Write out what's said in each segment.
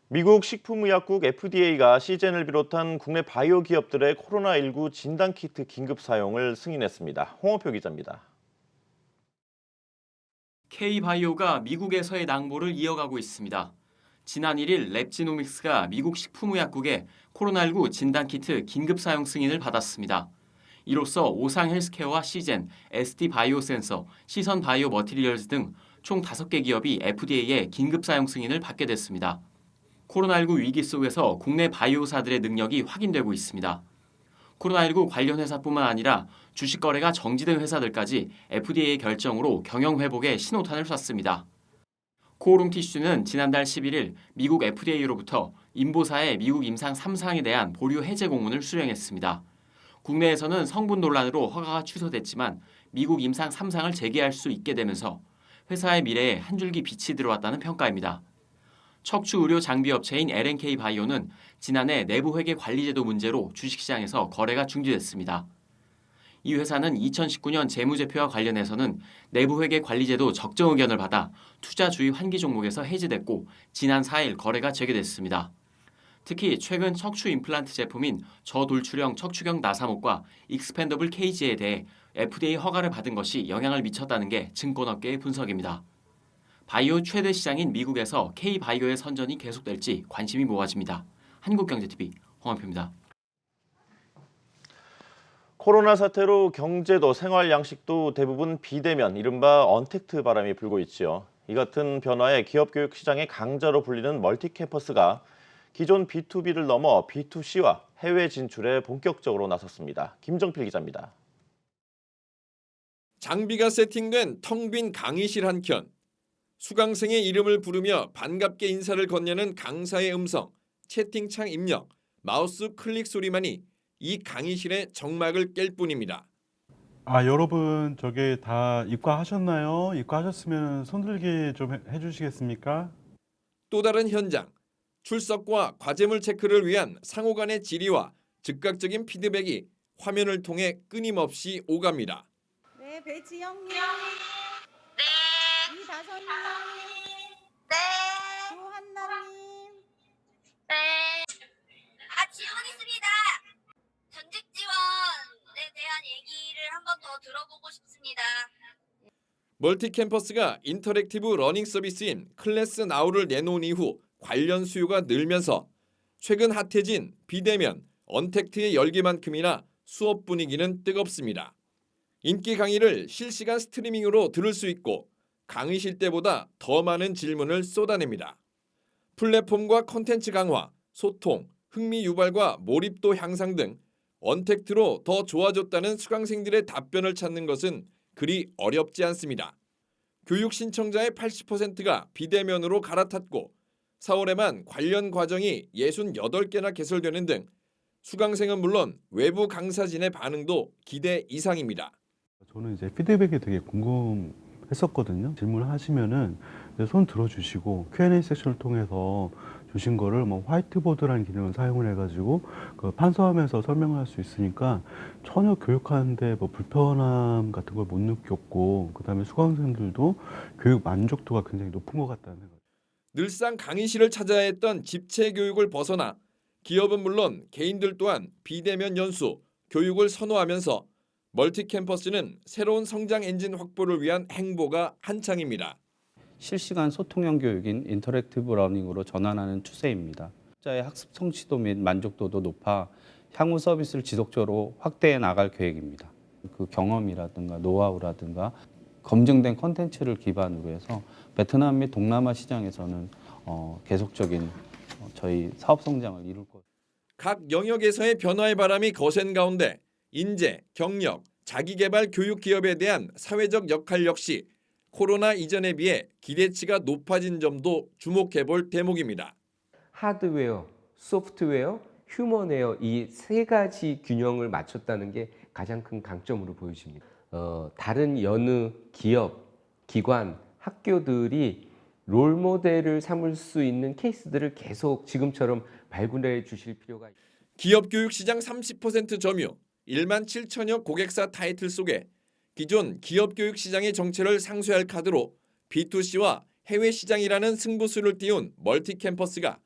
미국 식품의약국 FDA가 시젠을 비롯한 국내 바이오 기업들의 코로나19 진단키트 긴급 사용을 승인했습니다. 홍원표 기자입니다. K바이오가 미국에서의 낭보를 이어가고 있습니다. 지난 1일 랩지노믹스가 미국 식품의약국에 코로나19 진단키트 긴급 사용 승인을 받았습니다. 이로써 오상 헬스케어와 시젠, ST 바이오센서, 시선 바이오 머티리얼즈 등 총 5개 기업이 FDA의 긴급 사용 승인을 받게 됐습니다. 코로나19 위기 속에서 국내 바이오사들의 능력이 확인되고 있습니다. 코로나19 관련 회사뿐만 아니라 주식 거래가 정지된 회사들까지 FDA의 결정으로 경영 회복에 신호탄을 쐈습니다. 코오롱 티슈는 지난달 11일 미국 FDA로부터 인보사의 미국 임상 3상에 대한 보류 해제 공문을 수령했습니다. 국내에서는 성분 논란으로 허가가 취소됐지만 미국 임상 3상을 재개할 수 있게 되면서 회사의 미래에 한 줄기 빛이 들어왔다는 평가입니다. 척추 의료 장비 업체인 LNK 바이오는 지난해 내부 회계 관리제도 문제로 주식시장에서 거래가 중지됐습니다. 이 회사는 2019년 재무제표와 관련해서는 내부 회계 관리제도 적정 의견을 받아 투자주의 환기 종목에서 해지됐고 지난 4일 거래가 재개됐습니다. 특히 최근 척추 임플란트 제품인 저돌출형 척추경 나사목과 익스펜더블 케이지에 대해 FDA 허가를 받은 것이 영향을 미쳤다는 게 증권업계의 분석입니다. 바이오 최대 시장인 미국에서 K바이오의 선전이 계속될지 관심이 모아집니다. 한국경제TV 홍원표입니다. 코로나 사태로 경제도 생활 양식도 대부분 비대면, 이른바 언택트 바람이 불고 있지요. 이 같은 변화에 기업 교육 시장의 강자로 불리는 멀티캠퍼스가 기존 B2B를 넘어 B2C와 해외 진출에 본격적으로 나섰습니다. 김정필 기자입니다. 장비가 세팅된 텅 빈 강의실 한켠, 수강생의 이름을 부르며 반갑게 인사를 건네는 강사의 음성, 채팅창 입력, 마우스 클릭 소리만이 이 강의실의 정막을 깰 뿐입니다. 여러분 저게 다 입과하셨나요? 입과하셨으면 손들기 좀 해주시겠습니까? 또 다른 현장, 출석과 과제물 체크를 위한 상호 간의 질의와 즉각적인 피드백이 화면을 통해 끊임없이 오갑니다. 네, 배지영님. 네, 이다선님. 네, 조한나님. 네. 질문 있습니다. 전직 지원에 대한 얘기를 한 번 더 들어보고 싶습니다. 멀티캠퍼스가 인터랙티브 러닝 서비스인 클래스 나우를 내놓은 이후 관련 수요가 늘면서 최근 핫해진 비대면, 언택트의 열기만큼이나 수업 분위기는 뜨겁습니다. 인기 강의를 실시간 스트리밍으로 들을 수 있고 강의실 때보다 더 많은 질문을 쏟아냅니다. 플랫폼과 콘텐츠 강화, 소통, 흥미 유발과 몰입도 향상 등 언택트로 더 좋아졌다는 수강생들의 답변을 찾는 것은 그리 어렵지 않습니다. 교육 신청자의 80%가 비대면으로 갈아탔고 4월에만 관련 과정이 68개나 개설되는 등 수강생은 물론 외부 강사진의 반응도 기대 이상입니다. 저는 이제 피드백이 되게 궁금했었거든요. 질문을 하시면은 손 들어주시고 Q&A 섹션을 통해서 주신 거를 뭐 화이트보드라는 기능을 사용을 해가지고 그 판서하면서 설명할 수 있으니까 전혀 교육하는데 뭐 불편함 같은 걸 못 느꼈고, 그다음에 수강생들도 교육 만족도가 굉장히 높은 것 같다는 생각. 늘상 강의실을 찾아야 했던 집체 교육을 벗어나 기업은 물론 개인들 또한 비대면 연수, 교육을 선호하면서 멀티캠퍼스는 새로운 성장 엔진 확보를 위한 행보가 한창입니다. 실시간 소통형 교육인 인터랙티브 러닝으로 전환하는 추세입니다. 자의 학습 성취도 및 만족도도 높아 향후 서비스를 지속적으로 확대해 나갈 계획입니다. 그 경험이라든가 노하우라든가 검증된 콘텐츠를 기반으로 해서 베트남 및 동남아 시장에서는 계속적인 저희 사업 성장을 이룰 것. 각 영역에서의 변화의 바람이 거센 가운데 인재, 경력, 자기개발 교육 기업에 대한 사회적 역할 역시 코로나 이전에 비해 기대치가 높아진 점도 주목해볼 대목입니다. 하드웨어, 소프트웨어, 휴먼웨어 이 세 가지 균형을 맞췄다는 게 가장 큰 강점으로 보여집니다. 다른 여느 기업, 기관, 학교들이 롤모델을 삼을 수 있는 케이스들을 계속 지금처럼 발굴해 주실 필요가 있습니다. 기업 교육 시장 30% 점유, 1만 7천여 고객사 타이틀 속에 기존 기업 교육 시장의 정체를 상쇄할 카드로 B2C와 해외 시장이라는 승부수를 띄운 멀티캠퍼스가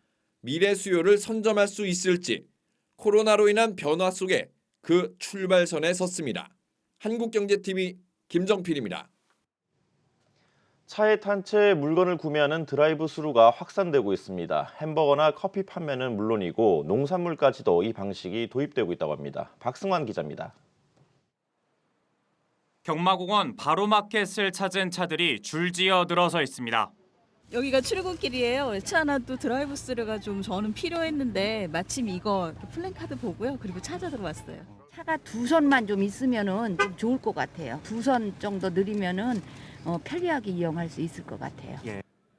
미래 수요를 선점할 수 있을지 코로나로 인한 변화 속에 그 출발선에 섰습니다. 한국경제TV 김정필입니다. 차에 탄 채 물건을 구매하는 드라이브 스루가 확산되고 있습니다. 햄버거나 커피 판매는 물론이고 농산물까지도 이 방식이 도입되고 있다고 합니다. 박승환 기자입니다. 경마공원 바로마켓을 찾은 차들이 줄지어 늘어서 있습니다. 여기가 출근길이에요. 차 하나 또 드라이브 스루가 좀 저는 필요했는데 마침 이거 플랜카드 보고요. 그리고 찾아 들어왔어요. 차가 두 선만 좀 있으면은 좀 좋을 것 같아요. 두 선 정도 느리면은 편리하게 이용할 수 있을 것 같아요.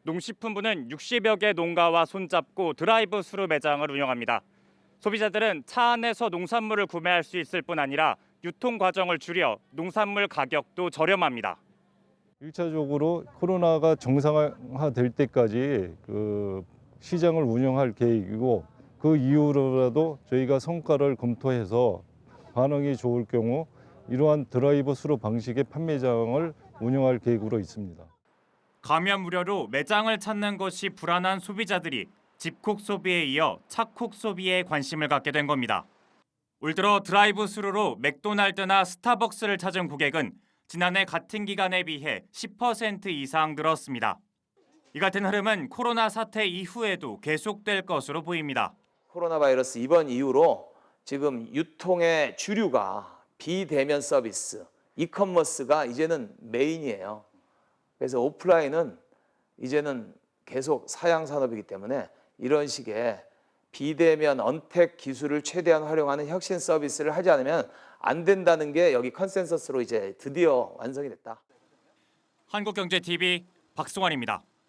농식품부는 60여 개 농가와 손잡고 드라이브 스루 매장을 운영합니다. 소비자들은 차 안에서 농산물을 구매할 수 있을 뿐 아니라 유통 과정을 줄여 농산물 가격도 저렴합니다. 1차적으로 코로나가 정상화될 때까지 그 시장을 운영할 계획이고 그 이후로라도 저희가 성과를 검토해서 반응이 좋을 경우 이러한 드라이브 스루 방식의 판매장을 운영할 계획으로 있습니다. 감염 우려로 매장을 찾는 것이 불안한 소비자들이 집콕 소비에 이어 차콕 소비에 관심을 갖게 된 겁니다. 올 들어 드라이브 스루로 맥도날드나 스타벅스를 찾은 고객은 지난해 같은 기간에 비해 10% 이상 늘었습니다. 이 같은 흐름은 코로나 사태 이후에도 계속될 것으로 보입니다. 코로나 바이러스 입원 이후로 지금 유통의 주류가 비대면 서비스, 이커머스가 이제는 메인이에요. 그래서 오프라인은 이제는 계속 사양 산업이기 때문에 이런 식의 비대면 언택 기술을 최대한 활용하는 혁신 서비스를 하지 않으면 안 된다는 게 여기 컨센서스로 이제 드디어 완성이 됐다. 한국경제TV 박승환입니다.